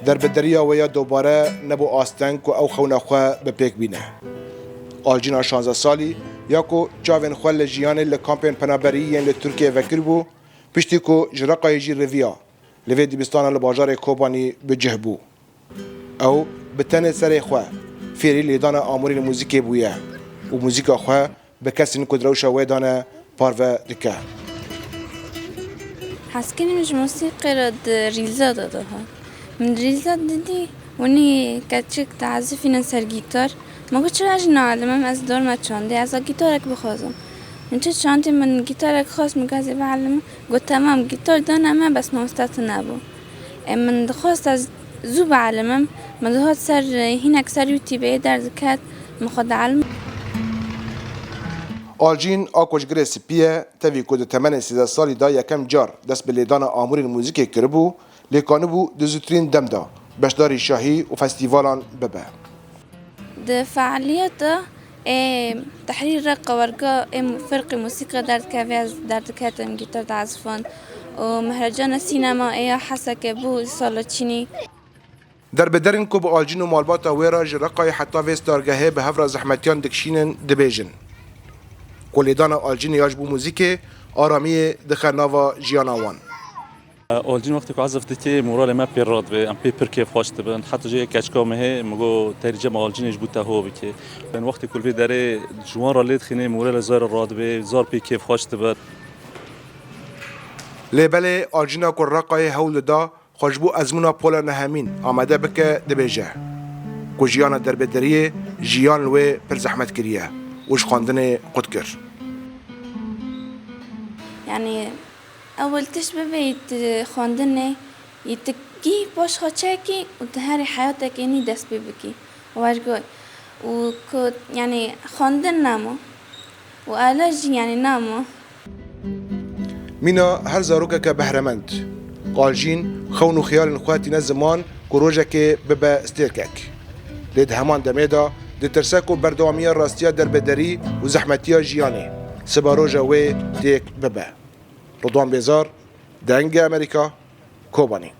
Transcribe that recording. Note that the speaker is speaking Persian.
در بدریا ویا دوباره نبو آستنگ و او خونخوا به پیک بینه. آلجینا 16 سالی یا کو چاوین خوال جیان لکامپین پنابری لترکیه وکر بو پشتی کو جرقای جی رویا لوی دیبستان لباجار کوبانی به جهبو او بتن سر خوا فیری لیدان آموری موزیک بویه و موزیک خوا به کسی کدروش ویدان پارو دکه. حسكني مش موسيقى رد ريلزا دادها من ريلزا ددي وني كاتشك تعزفين نسر جيتار ما قلتش راجع نعلمم از دور ما تشاندي از جيتارك بخوازم من چه چانتي من جيتارك خاص مجازي بعلم قلت تمام جيتار دانا ما بس ما استطعت نبو من دخواست از زو بعلمم من دهات سر هناك سر يوتيوب در ذكات مخد علم آلجین آکوش گریس پیه تاوی کود تمن 13 سالی دا یکم جار دست به لیدان آمور موزیک کربو لیکانو بو دزوترین دم دا بشداری شاهی و فستیوالان ببه. ده فعاليات تحرير رقة ورقة فرق موسيقى درد كاتم جيتار تعزفون ومهرجان السينما حسك بو سالوتشيني در بدرین کو با آلجین و مالباتا ویرا جرقای حتی ویستارگاهه به هفر زحمتیان دکشینن دبیجن. کلیدان آلجین یاجبو موزیک آرامی دخناوا جیاناوان. آلجین وقتی که عزف دکی مورال ما پیراد و ام پیپر کیف خواشت بن حتی جای کچکا مه مگو تریجم آلجینش بود تهو بکی. بن وقتی کل داره جوان را لید خینه مورال زار راد به زار پی کیف خواشت بن. لبل آلجینا کل رقای هول دا خوشبو ازمونا پولا نهمین آمده بکه دبیجه. کجیان در بدریه جیان و پر زحمت کریه. وش خواندن قد کر. يعني أول تشبه بيت خواندن يتكي باش خاتشاكي وتهاري حياتك إني دس ببكي وارجوي وكود يعني خواندن نامو وعلاج يعني نامو. مینا هر زاروکه که بهرمند قالجین خون و خیال خواتي نزمان کروجه که ببا استیرکک لید همان دمیدا دترساكو بردوامية راستيا دربدري وزحمتيا جياني سباروجا وي تيك ببا رضوان بيزار دنگ أمريكا كوباني.